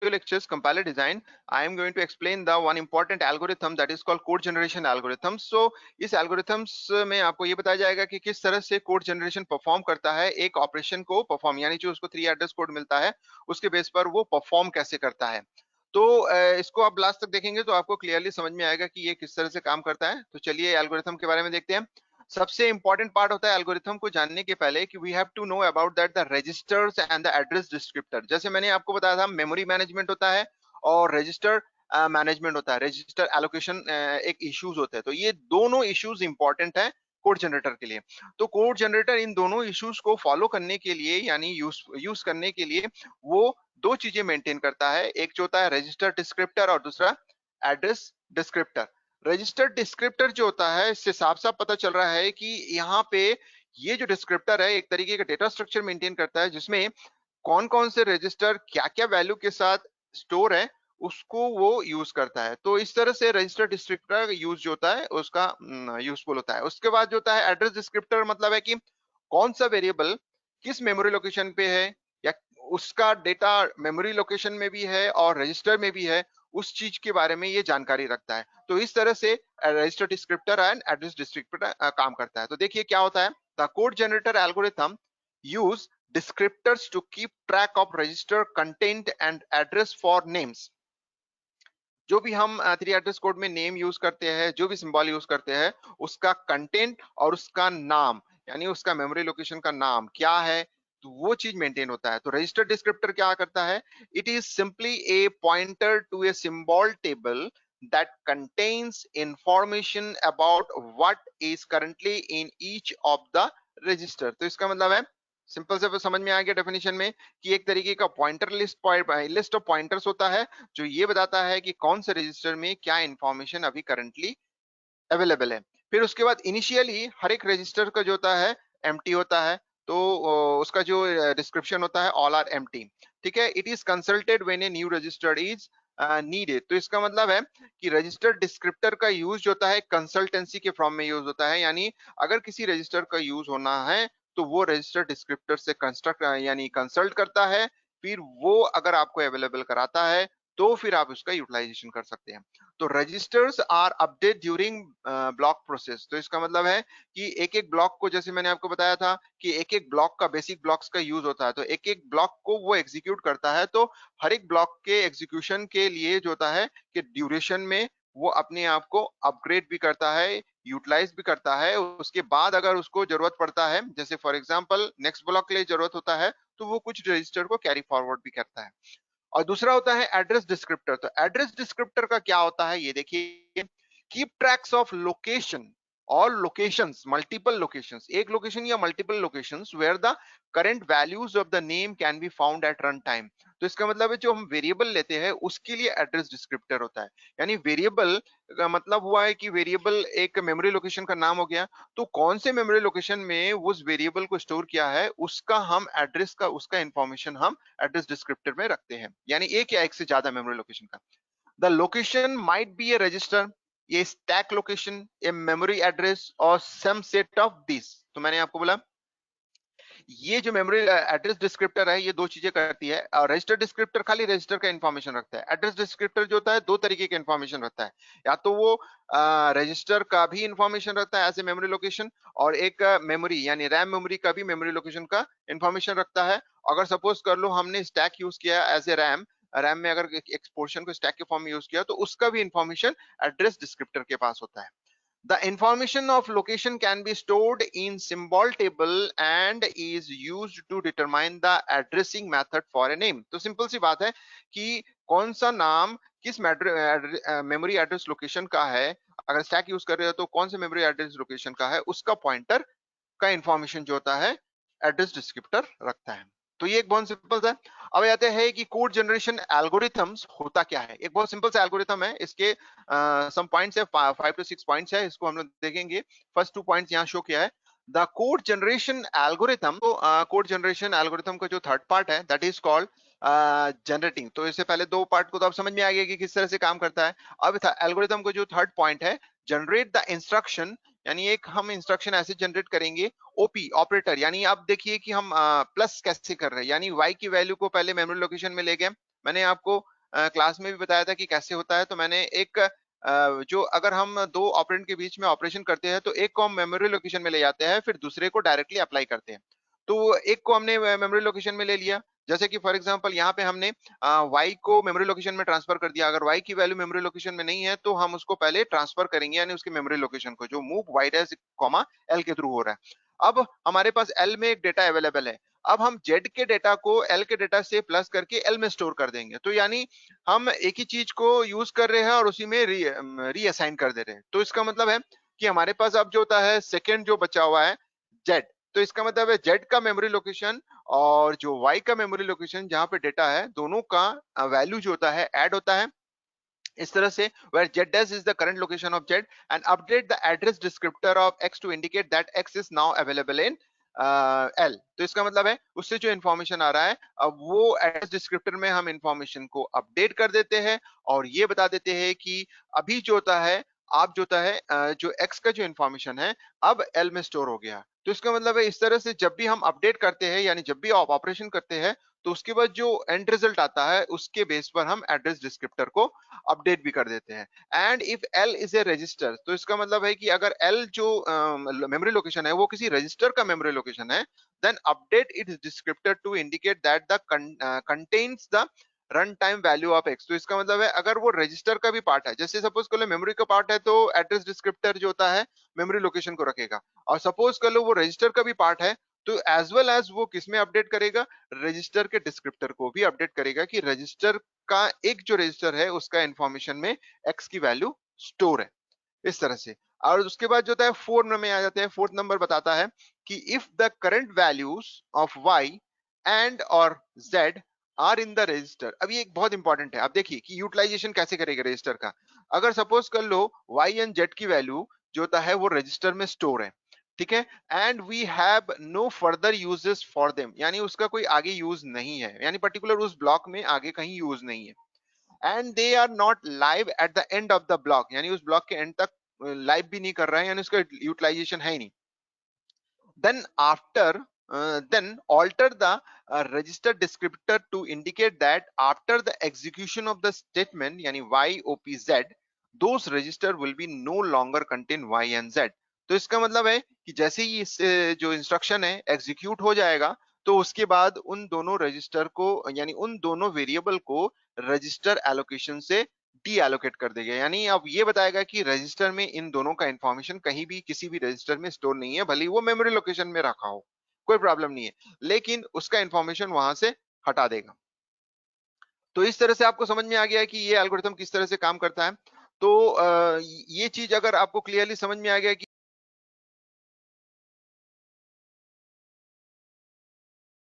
video lectures compiler design, I am going to explain the one important algorithm that is called code generation algorithm. So इस algorithms में आपको ये बताया जाएगा कि किस तरह से code generation perform करता है, एक operation को perform, यानी जो उसको 3 address code मिलता है उसके बेस पर वो perform कैसे करता है। तो इसको आप लास्ट तक देखेंगे तो आपको क्लियरली समझ में आएगा कि ये किस तरह से काम करता है। तो चलिए एल्गोरिथम के बारे में देखते हैं। सबसे इंपॉर्टेंट पार्ट होता है एल्गोरिथम को जानने के पहले कि we have to know about that the registers and the address descriptor. जैसे मैंने आपको बताया था मेमोरी मैनेजमेंट होता है और रजिस्टर मैनेजमेंट होता है, रजिस्टर एलोकेशन एक इश्यूज होते हैं। तो ये दोनों इश्यूज इंपॉर्टेंट है कोड जनरेटर के लिए। तो कोड जनरेटर इन दोनों इश्यूज को फॉलो करने के लिए यानी यूज करने के लिए वो दो चीजें मेंटेन करता है, एक जो होता है रजिस्टर डिस्क्रिप्टर और दूसरा एड्रेस डिस्क्रिप्टर। रजिस्टर डिस्क्रिप्टर जो होता है इससे साफ साफ पता चल रहा है कि यहाँ पे ये जो डिस्क्रिप्टर है एक तरीके का डेटा स्ट्रक्चर मेंटेन करता है जिसमें कौन कौन से रजिस्टर क्या क्या वैल्यू के साथ स्टोर है उसको वो यूज करता है। तो इस तरह से रजिस्टर डिस्क्रिप्टर यूज जो होता है उसका यूजफुल होता है। उसके बाद जो होता है एड्रेस डिस्क्रिप्टर, मतलब है कि कौन सा वेरिएबल किस मेमोरी लोकेशन पे है या उसका डेटा मेमोरी लोकेशन में भी है और रजिस्टर में भी है, उस चीज के बारे में ये जानकारी रखता है। तो इस तरह से register descriptor and address descriptor काम करता है। तो देखिए क्या होता है, the code generator algorithm use descriptors to keep track of register content and address for names। जो भी हम 3 एड्रेस कोड में नेम यूज करते हैं, जो भी सिंबल यूज करते हैं, उसका कंटेंट और उसका नाम यानी उसका मेमोरी लोकेशन का नाम क्या है, तो वो चीज मेंटेन होता है। तो रजिस्टर डिस्क्रिप्टर क्या करता है, it is simply a pointer to a symbol table that contains information about what is currently in each of the register। तो इसका मतलब है सिंपल से समझ में आ गया डेफिनेशन में कि एक तरीके का पॉइंटर लिस्ट ऑफ पॉइंटर्स होता है जो ये बताता है कि कौन से रजिस्टर में क्या इंफॉर्मेशन अभी करंटली अवेलेबल है। फिर उसके बाद इनिशियली हर एक रजिस्टर का जो होता है एम्प्टी होता है, तो उसका जो डिस्क्रिप्शन होता है ऑल आर एम्प्टी। ठीक है, it is consulted when a new register is needed. तो इसका मतलब है कि रजिस्टर डिस्क्रिप्टर का यूज जो होता है कंसल्टेंसी के फॉर्म में यूज होता है, यानी अगर किसी रजिस्टर का यूज होना है तो वो रजिस्टर डिस्क्रिप्टर से कंस्ट्रक्ट यानी कंसल्ट करता है, फिर वो अगर आपको अवेलेबल कराता है तो फिर आप उसका यूटिलाइजेशन कर सकते हैं। तो registers are update during block process. तो इसका मतलब है कि एक एक ब्लॉक को, जैसे मैंने आपको बताया था कि एक एक ब्लॉक का बेसिक ब्लॉक्स का यूज होता है, तो एक एक ब्लॉक को वो एग्जीक्यूट करता है। तो हर एक ब्लॉक के एग्जीक्यूशन के लिए जो होता है कि ड्यूरेशन में वो अपने आप को अपग्रेड भी करता है, यूटिलाइज भी करता है। उसके बाद अगर उसको जरूरत पड़ता है, जैसे फॉर एग्जांपल नेक्स्ट ब्लॉक के लिए जरूरत होता है, तो वो कुछ रजिस्टर को कैरी फॉरवर्ड भी करता है। और दूसरा होता है एड्रेस डिस्क्रिप्टर। तो एड्रेस डिस्क्रिप्टर का क्या होता है ये देखिए, कीप ट्रैक्स ऑफ लोकेशन और लोकेशंस, मल्टीपल लोकेशंस, एक लोकेशन या multiple locations where the current values of the name can be found at run time. तो इसका मतलब है जो हम वेरिएबल लेते हैं उसके लिए एड्रेस डिस्क्रिप्टर होता है। यानी वेरिएबल का मतलब हुआ है कि वेरिएबल एक मेमोरी लोकेशन का नाम हो गया, तो कौन से मेमोरी लोकेशन में उस वेरिएबल को स्टोर किया है उसका हम एड्रेस का उसका इंफॉर्मेशन हम एड्रेस डिस्क्रिप्टर में रखते हैं, यानी एक या एक से ज्यादा मेमोरी लोकेशन का। The location might be A register, ये stack location, a memory address और सम सेट ऑफ दिस। तो मैंने आपको बोला ये जो मेमोरी एड्रेस डिस्क्रिप्टर है ये दो चीजें करती है, और रजिस्टर डिस्क्रिप्टर खाली रजिस्टर का इंफॉर्मेशन रखता है। एड्रेस डिस्क्रिप्टर जो होता है दो तरीके के इंफॉर्मेशन रखता है, या तो वो रजिस्टर का भी इंफॉर्मेशन रखता है एज ए मेमोरी लोकेशन, और एक मेमोरी यानी रैम मेमोरी का भी मेमोरी लोकेशन का इंफॉर्मेशन रखता है। अगर सपोज कर लो हमने स्टैक यूज किया एज ए रैम, रैम में अगर एक पोर्शन को स्टैक के फॉर्म में यूज किया तो उसका भी इंफॉर्मेशन एड्रेस डिस्क्रिप्टर के पास होता है। The information of location can be stored in symbol table and is used to determine the addressing method for a name। तो सिंपल सी बात है कि कौन सा नाम किस मेमोरी एड्रेस लोकेशन का है, अगर स्टैक यूज कर रहे हो तो कौन से मेमोरी एड्रेस लोकेशन का है उसका पॉइंटर का इंफॉर्मेशन जो होता है एड्रेस डिस्क्रिप्टर रखता है। तो ये एक बहुत सिंपल सा। अब आते हैं कि कोड जनरेशन एल्गोरिथम्स होता क्या है। एक बहुत सिंपल सा एल्गोरिथम है, इसके सम पॉइंट्स है, 5 to 6 पॉइंट्स है, इसको हम लोग देखेंगे। फर्स्ट 2 पॉइंट्स यहाँ शो किया है। द कोड जनरेशन एल्गोरिथम, तो कोड जनरेशन एल्गोरिथम का जो थर्ड पार्ट है दैट इज कॉल्ड जनरेटिंग। तो इससे पहले दो पार्ट को तो आप समझ में आ गया कि किस तरह से काम करता है। अब एल्गोरिथम का जो थर्ड पॉइंट है, जनरेट द इंस्ट्रक्शन, यानी एक हम इंस्ट्रक्शन ऐसे जनरेट करेंगे ओपी ऑपरेटर, यानी आप देखिए कि हम प्लस कैसे कर रहे हैं, यानी y की वैल्यू को पहले मेमोरी लोकेशन में ले गए। मैंने आपको क्लास में भी बताया था कि कैसे होता है। तो मैंने एक जो अगर हम 2 ऑपरेंड के बीच में ऑपरेशन करते हैं तो एक को हम मेमोरी लोकेशन में ले जाते हैं, फिर दूसरे को डायरेक्टली अप्लाई करते हैं। तो एक को हमने मेमोरी लोकेशन में ले लिया, जैसे कि फॉर एग्जांपल यहाँ पे हमने y को मेमोरी लोकेशन में ट्रांसफर कर दिया। अगर y की वैल्यू मेमोरी लोकेशन में नहीं है तो हम उसको पहले ट्रांसफर करेंगे, यानी उसकी मेमोरी लोकेशन को, जो move y dash comma l के थ्रू हो रहा है। अब हमारे पास l में एक डेटा अवेलेबल है। अब हम z के डेटा को l के डेटा से प्लस करके l में स्टोर कर देंगे। तो यानी हम एक ही चीज को यूज कर रहे हैं और उसी में रीअसाइन कर दे रहे हैं। तो इसका मतलब है कि हमारे पास अब जो होता है सेकंड जो बचा हुआ है z। तो इसका मतलब है z का मेमोरी लोकेशन और जो y का मेमोरी लोकेशन जहां पे डेटा है, दोनों का वैल्यू जो होता है ऐड होता है इस तरह से, where z dash is the current location of z and update the address descriptor of x to indicate that x is now available in l। तो इसका मतलब है उससे जो इंफॉर्मेशन आ रहा है, अब वो एड्रेस डिस्क्रिप्टर में हम इंफॉर्मेशन को अपडेट कर देते हैं और ये बता देते हैं कि अभी जो होता है, आप जो होता है जो x का जो इंफॉर्मेशन है अब l में स्टोर हो गया। तो इसका मतलब है इस तरह से जब भी हम अपडेट करते हैं, यानी जब भी आप ऑपरेशन करते हैं, तो उसके बाद जो एंड रिजल्ट आता है उसके बेस पर हम एड्रेस डिस्क्रिप्टर को अपडेट भी कर देते हैं। And if L is a register, तो इसका मतलब है कि अगर एल जो मेमोरी लोकेशन है वो किसी रजिस्टर का मेमोरी लोकेशन है, then update its descriptor to indicate that the contains the run time value of x. तो इसका मतलब है अगर वो रजिस्टर का भी पार्ट है, जैसे सपोज कर लो मेमोरी का पार्ट है तो एड्रेस डिस्क्रिप्टर जो होता है मेमोरी लोकेशन को रखेगा, और सपोज कर लो वो रजिस्टर का भी पार्ट है तो एज वेल एज वो किस में अपडेट करेगा, रजिस्टर के डिस्क्रिप्टर को भी अपडेट करेगा कि रजिस्टर का एक जो रजिस्टर है उसका इंफॉर्मेशन में एक्स की वैल्यू स्टोर है, इस तरह से। और उसके बाद जो होता है फोर्थ नंबर में आ जाते हैं। फोर्थ नंबर बताता है कि if the current values of Y and और Z are in the register. अब ये एक बहुत इंपॉर्टेंट है। आप देखिए कि यूटिलाइजेशन कैसे करेगा रजिस्टर का। अगर सपोज कर लो वाई एंड जेड की वैल्यू जो होता है वो रजिस्टर में स्टोर है, ठीक है, and we have no further uses for them, यानी उसका कोई आगे यूज नहीं है, यानी पर्टिकुलर उस ब्लॉक में आगे कहीं यूज नहीं है, and they are not live at the end of the block, यानी उस ब्लॉक के एंड तक लाइव भी नहीं कर रहे हैं, यानी उसका यूटिलाइजेशन है ही नहीं। then after then alter the register descriptor to indicate that after the execution of the statement yani y opz, those register will be no longer contain y and z। तो इसका मतलब है कि जैसे ही इस जो इंस्ट्रक्शन है एग्जीक्यूट हो जाएगा तो उसके बाद उन दोनों रजिस्टर को, यानी उन दोनों वेरिएबल को रजिस्टर एलोकेशन से डी एलोकेट कर देगा। यानी अब ये बताएगा कि रजिस्टर में इन दोनों का इंफॉर्मेशन कहीं भी किसी भी रजिस्टर में स्टोर नहीं है, भले ही वो मेमोरी लोकेशन में रखा हो, कोई प्रॉब्लम नहीं है, लेकिन उसका इंफॉर्मेशन वहां से हटा देगा। तो इस तरह से आपको समझ में आ गया कि ये एल्गोरिथम किस तरह से काम करता है। तो ये चीज अगर आपको क्लियरली समझ में आ गया कि